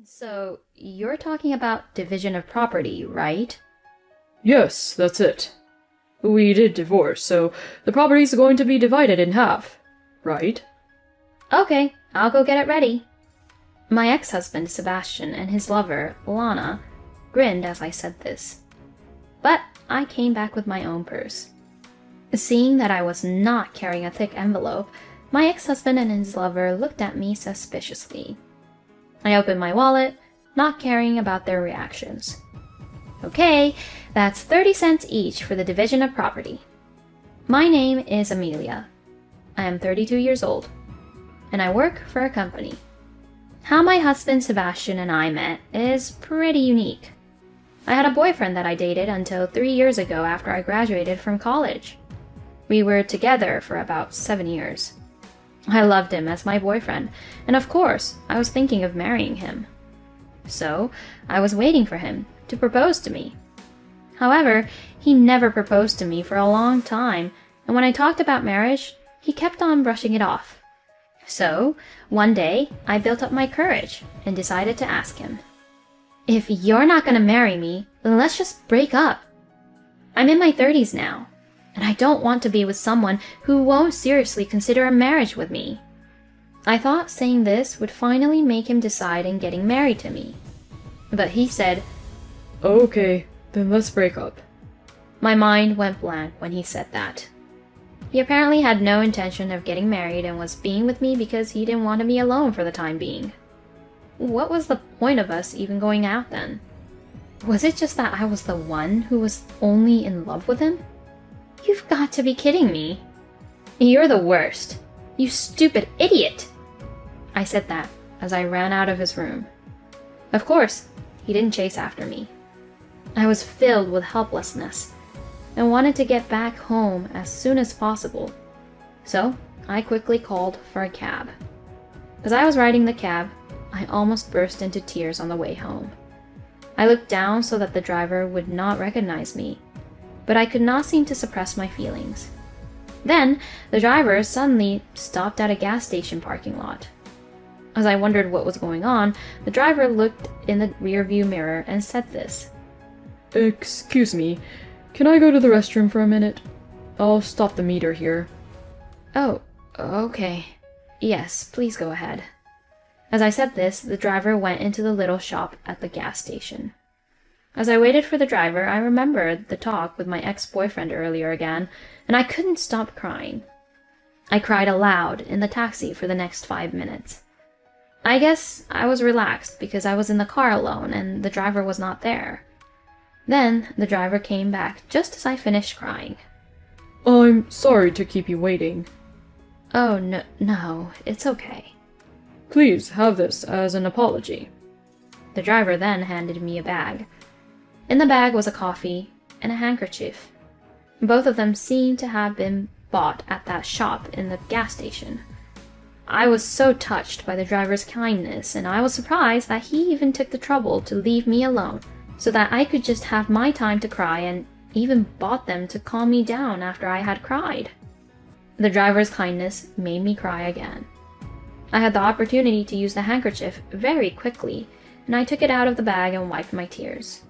So, you're talking about division of property, right? Yes, that's it. We did divorce, so the property's going to be divided in half, right? Okay, I'll go get it ready. My ex-husband, Sebastian, and his lover, Lana, grinned as I said this. But I came back with my own purse. Seeing that I was not carrying a thick envelope, my ex-husband and his lover looked at me suspiciously. I opened my wallet, not caring about their reactions. Okay, that's 30 cents each for the division of property. My name is Amelia. I am 32 years old, and I work for a company. How my husband Sebastian and I met is pretty unique. I had a boyfriend that I dated until 3 years ago after I graduated from college. We were together for about 7 years. I loved him as my boyfriend, and of course, I was thinking of marrying him. So, I was waiting for him to propose to me. However, he never proposed to me for a long time, and when I talked about marriage, he kept on brushing it off. So, one day, I built up my courage and decided to ask him. If you're not gonna marry me, then let's just break up. I'm in my 30s now, and I don't want to be with someone who won't seriously consider a marriage with me. I thought saying this would finally make him decide in getting married to me. But he said, Okay, then let's break up. My mind went blank when he said that. He apparently had no intention of getting married and was being with me because he didn't want to be alone for the time being. What was the point of us even going out then? Was it just that I was the one who was only in love with him? You've got to be kidding me. You're the worst. You stupid idiot. I said that as I ran out of his room. Of course, he didn't chase after me. I was filled with helplessness and wanted to get back home as soon as possible. So, I quickly called for a cab. As I was riding the cab, I almost burst into tears on the way home. I looked down so that the driver would not recognize me, but I could not seem to suppress my feelings. Then, the driver suddenly stopped at a gas station parking lot. As I wondered what was going on, the driver looked in the rearview mirror and said this. Excuse me, can I go to the restroom for a minute? I'll stop the meter here. Oh, okay. Yes, please go ahead. As I said this, the driver went into the little shop at the gas station. As I waited for the driver, I remembered the talk with my ex-boyfriend earlier again, and I couldn't stop crying. I cried aloud in the taxi for the next 5 minutes. I guess I was relaxed because I was in the car alone and the driver was not there. Then the driver came back just as I finished crying. I'm sorry to keep you waiting. Oh, no, it's okay. Please have this as an apology. The driver then handed me a bag. In the bag was a coffee and a handkerchief. Both of them seemed to have been bought at that shop in the gas station. I was so touched by the driver's kindness, and I was surprised that he even took the trouble to leave me alone so that I could just have my time to cry, and even bought them to calm me down after I had cried. The driver's kindness made me cry again. I had the opportunity to use the handkerchief very quickly, and I took it out of the bag and wiped my tears.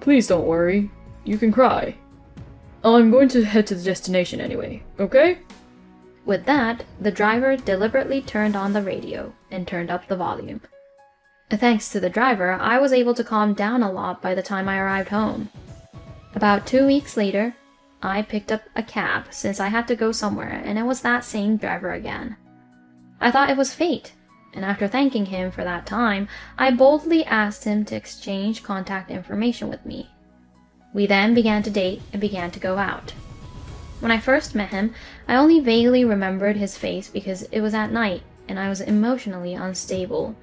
Please don't worry. You can cry. I'm going to head to the destination anyway, okay? With that, the driver deliberately turned on the radio and turned up the volume. Thanks to the driver, I was able to calm down a lot by the time I arrived home. About 2 weeks later, I picked up a cab since I had to go somewhere, and it was that same driver again. I thought it was fate, and after thanking him for that time, I boldly asked him to exchange contact information with me. We then began to date and began to go out. When I first met him, I only vaguely remembered his face because it was at night and I was emotionally unstable.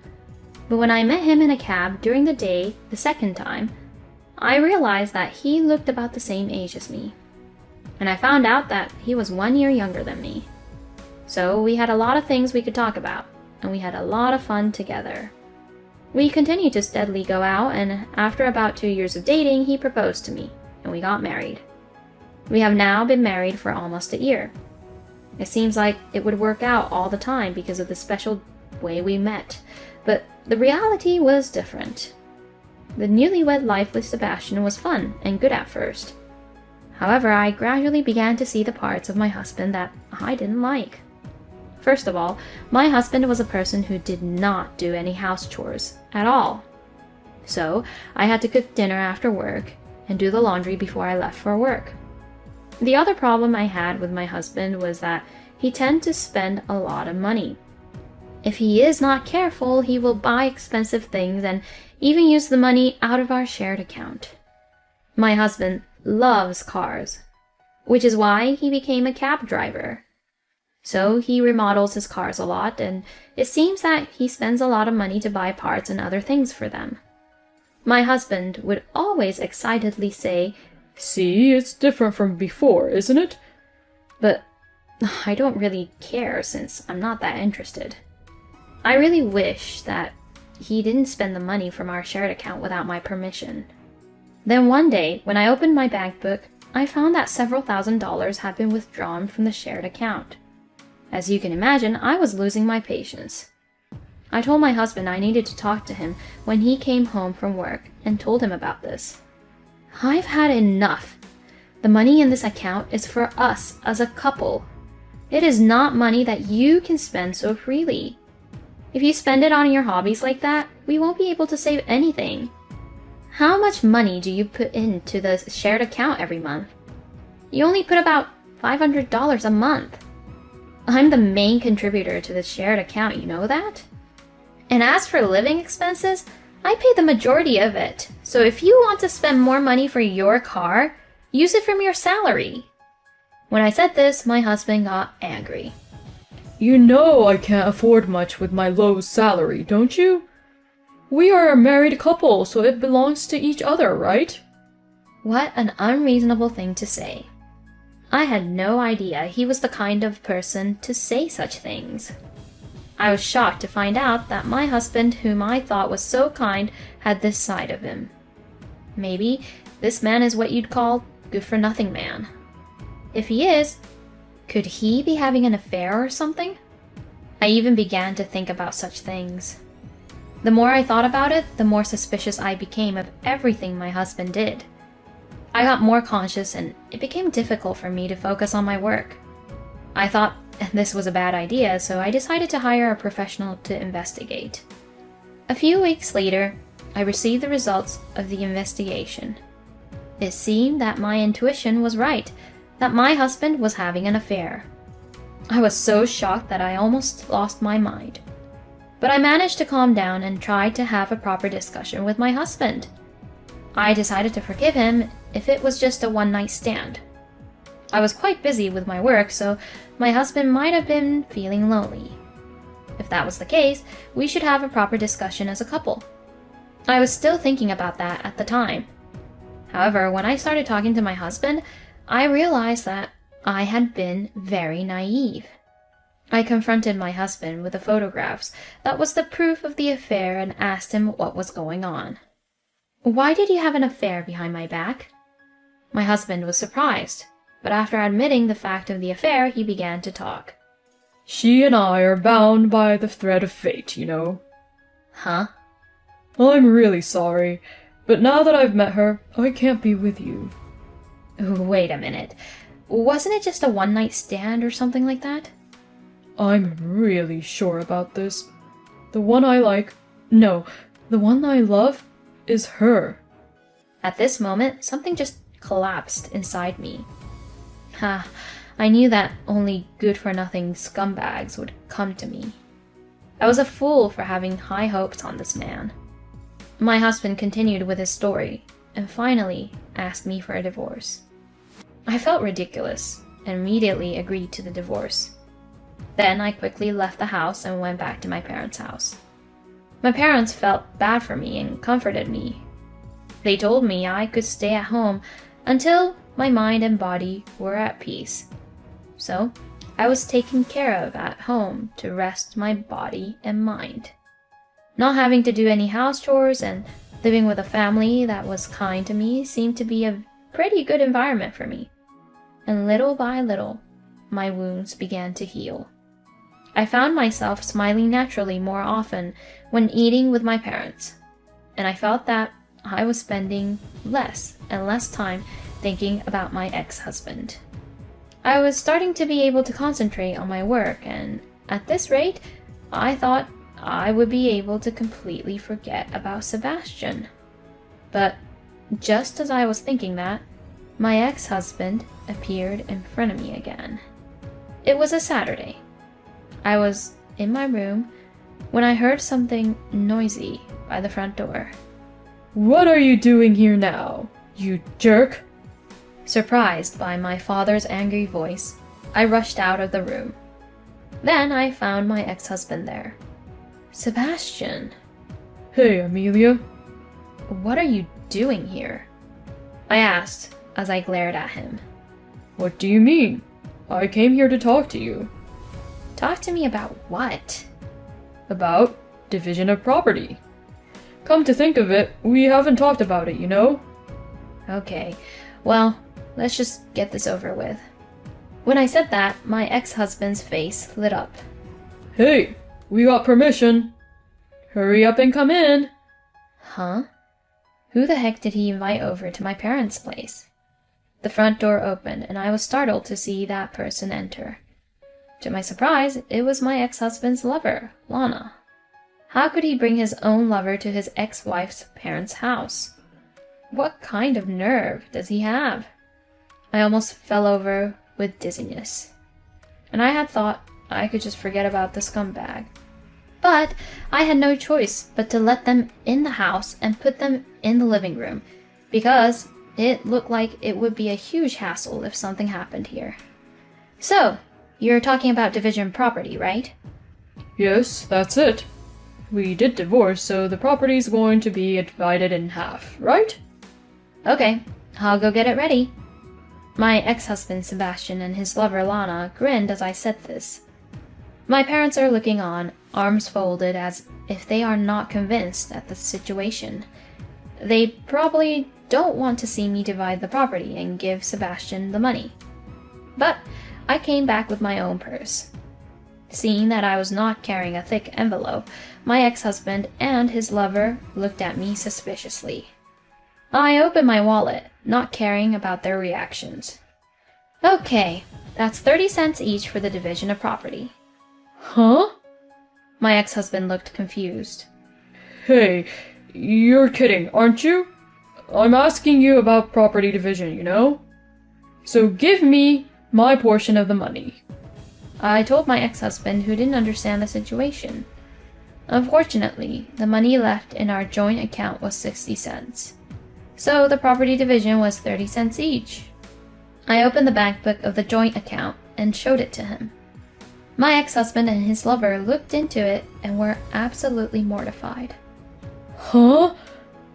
But when I met him in a cab during the day the second time, I realized that he looked about the same age as me. And I found out that he was 1 year younger than me. So we had a lot of things we could talk about, and we had a lot of fun together. We continued to steadily go out, and after about 2 years of dating, he proposed to me, and we got married. We have now been married for almost a year. It seems like it would work out all the time because of the special way we met. But the reality was different. The newlywed life with Sebastian was fun and good at first. However, I gradually began to see the parts of my husband that I didn't like. First of all, my husband was a person who did not do any house chores at all. So, I had to cook dinner after work and do the laundry before I left for work. The other problem I had with my husband was that he tended to spend a lot of money. If he is not careful, he will buy expensive things and even use the money out of our shared account. My husband loves cars, which is why he became a cab driver. So he remodels his cars a lot, and it seems that he spends a lot of money to buy parts and other things for them. My husband would always excitedly say, "See, it's different from before, isn't it?" But I don't really care since I'm not that interested. I really wish that he didn't spend the money from our shared account without my permission. Then one day, when I opened my bank book, I found that several $1,000s had been withdrawn from the shared account. As you can imagine, I was losing my patience. I told my husband I needed to talk to him when he came home from work and told him about this. I've had enough. The money in this account is for us as a couple. It is not money that you can spend so freely. If you spend it on your hobbies like that, we won't be able to save anything. How much money do you put into the shared account every month? You only put about $500 a month. I'm the main contributor to the shared account, you know that? And as for living expenses, I pay the majority of it. So if you want to spend more money for your car, use it from your salary. When I said this, my husband got angry. You know I can't afford much with my low salary, don't you? We are a married couple, so it belongs to each other, right? What an unreasonable thing to say. I had no idea he was the kind of person to say such things. I was shocked to find out that my husband, whom I thought was so kind, had this side of him. Maybe this man is what you'd call good-for-nothing man. If he is, could he be having an affair or something? I even began to think about such things. The more I thought about it, the more suspicious I became of everything my husband did. I got more conscious and it became difficult for me to focus on my work. I thought this was a bad idea, so I decided to hire a professional to investigate. A few weeks later, I received the results of the investigation. It seemed that my intuition was right, that my husband was having an affair. I was so shocked that I almost lost my mind. But I managed to calm down and tried to have a proper discussion with my husband. I decided to forgive him if it was just a one-night stand. I was quite busy with my work, so my husband might have been feeling lonely. If that was the case, we should have a proper discussion as a couple. I was still thinking about that at the time. However, when I started talking to my husband, I realized that I had been very naive. I confronted my husband with the photographs that was the proof of the affair and asked him what was going on. "Why did you have an affair behind my back?" My husband was surprised, but after admitting the fact of the affair, he began to talk. She and I are bound by the thread of fate, you know. Huh? I'm really sorry, but now that I've met her, I can't be with you. Wait a minute. Wasn't it just a one-night stand or something like that? I'm really sure about this. The one I love is her. At this moment, something just collapsed inside me. I knew that only good-for-nothing scumbags would come to me. I was a fool for having high hopes on this man. My husband continued with his story, and finally asked me for a divorce. I felt ridiculous, and immediately agreed to the divorce. Then I quickly left the house and went back to my parents' house. My parents felt bad for me and comforted me. They told me I could stay at home until my mind and body were at peace. So, I was taken care of at home to rest my body and mind. Not having to do any house chores and living with a family that was kind to me seemed to be a pretty good environment for me. And little by little, my wounds began to heal. I found myself smiling naturally more often when eating with my parents, and I felt that I was spending less and less time thinking about my ex-husband. I was starting to be able to concentrate on my work, and at this rate, I thought I would be able to completely forget about Sebastian. But just as I was thinking that, my ex-husband appeared in front of me again. It was a Saturday. I was in my room when I heard something noisy by the front door. What are you doing here now, you jerk? Surprised by my father's angry voice, I rushed out of the room. Then I found my ex-husband there. Sebastian, Hey, Amelia. what are you doing here? I asked as I glared at him. What do you mean? I came here to talk to you. Talk to me about what? About division of property. Come to think of it, we haven't talked about it, you know? Okay, well, let's just get this over with. When I said that, my ex-husband's face lit up. Hey, we got permission. Hurry up and come in. Huh? Who the heck did he invite over to my parents' place? The front door opened, and I was startled to see that person enter. To my surprise, it was my ex-husband's lover, Lana. How could he bring his own lover to his ex-wife's parents' house? What kind of nerve does he have? I almost fell over with dizziness, and I had thought I could just forget about the scumbag. But I had no choice but to let them in the house and put them in the living room, because it looked like it would be a huge hassle if something happened here. So, you're talking about division property, right? Yes, that's it. We did divorce, so the property's going to be divided in half, right? Okay, I'll go get it ready. My ex-husband Sebastian and his lover Lana grinned as I said this. My parents are looking on, arms folded as if they are not convinced at the situation. They probably don't want to see me divide the property and give Sebastian the money. But I came back with my own purse. Seeing that I was not carrying a thick envelope, my ex-husband and his lover looked at me suspiciously. I opened my wallet, not caring about their reactions. Okay, that's 30 cents each for the division of property. Huh? My ex-husband looked confused. Hey, you're kidding, aren't you? I'm asking you about property division, you know? So give me my portion of the money. I told my ex-husband, who didn't understand the situation. Unfortunately, the money left in our joint account was 60 cents. So the property division was 30 cents each. I opened the bank book of the joint account and showed it to him. My ex-husband and his lover looked into it and were absolutely mortified. Huh?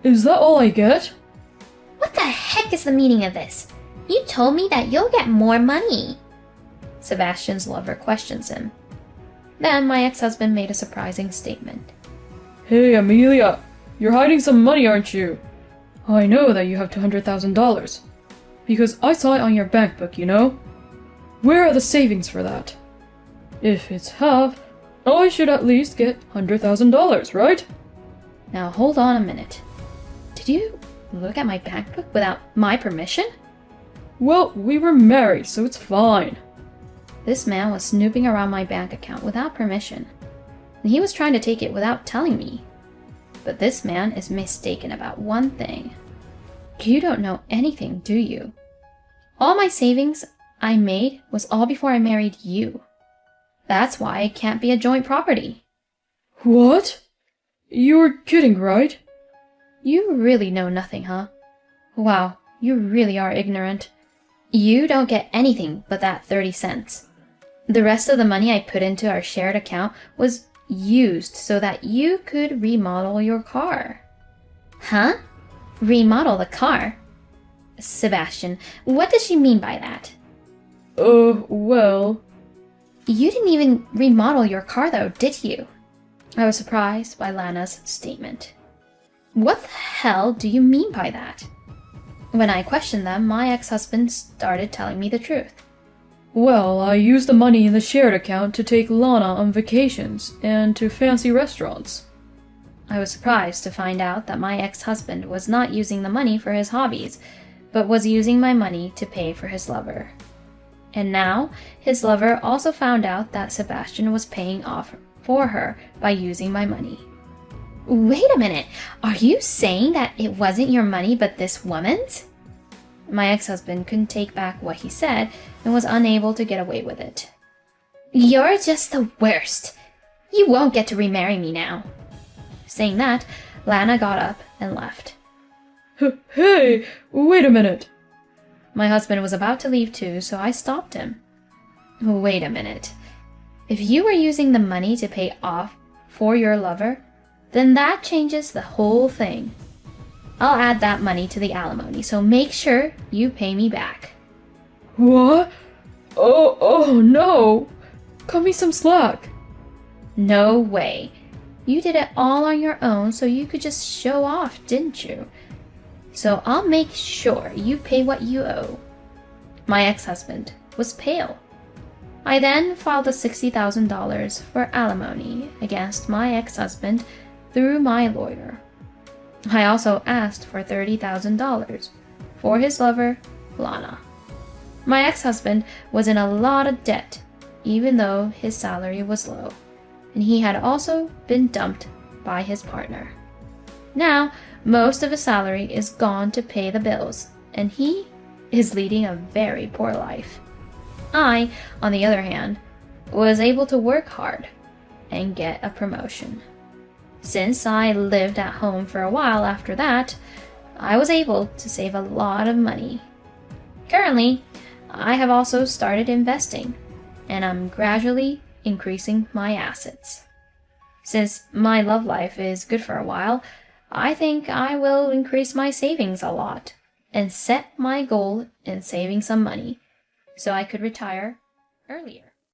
Is that all I get? What the heck is the meaning of this? You told me that you'll get more money. Sebastian's lover questions him. Then my ex-husband made a surprising statement. Hey, Amelia, you're hiding some money, aren't you? I know that you have $200,000. Because I saw it on your bank book, you know? Where are the savings for that? If it's half, I should at least get $100,000, right? Now hold on a minute. Did you look at my bank book without my permission? Well, we were married, so it's fine. This man was snooping around my bank account without permission, and he was trying to take it without telling me. But this man is mistaken about one thing. You don't know anything, do you? All my savings I made was all before I married you. That's why it can't be a joint property. What? You're kidding, right? You really know nothing, huh? Wow, you really are ignorant. You don't get anything but that 30 cents. The rest of the money I put into our shared account was used so that you could remodel your car. Huh? Remodel the car? Sebastian, what does she mean by that? Well... You didn't even remodel your car though, did you? I was surprised by Lana's statement. What the hell do you mean by that? When I questioned them, my ex-husband started telling me the truth. Well, I use the money in the shared account to take Lana on vacations and to fancy restaurants. I was surprised to find out that my ex-husband was not using the money for his hobbies, but was using my money to pay for his lover. And now, his lover also found out that Sebastian was paying off for her by using my money. Wait a minute. Are you saying that it wasn't your money but this woman's? My ex-husband couldn't take back what he said and was unable to get away with it. You're just the worst. You won't get to remarry me now. Saying that, Lana got up and left. Hey, wait a minute. My husband was about to leave too, so I stopped him. Wait a minute. If you were using the money to pay off for your lover, then that changes the whole thing. I'll add that money to the alimony, so make sure you pay me back. What? Oh no! Cut me some slack. No way. You did it all on your own so you could just show off, didn't you? So I'll make sure you pay what you owe. My ex-husband was pale. I then filed a $60,000 for alimony against my ex-husband through my lawyer. I also asked for $30,000 for his lover, Lana. My ex-husband was in a lot of debt, even though his salary was low, and he had also been dumped by his partner. Now, most of his salary is gone to pay the bills, and he is leading a very poor life. I, on the other hand, was able to work hard and get a promotion. Since I lived at home for a while after that, I was able to save a lot of money. Currently, I have also started investing, and I'm gradually increasing my assets. Since my love life is good for a while, I think I will increase my savings a lot and set my goal in saving some money so I could retire earlier.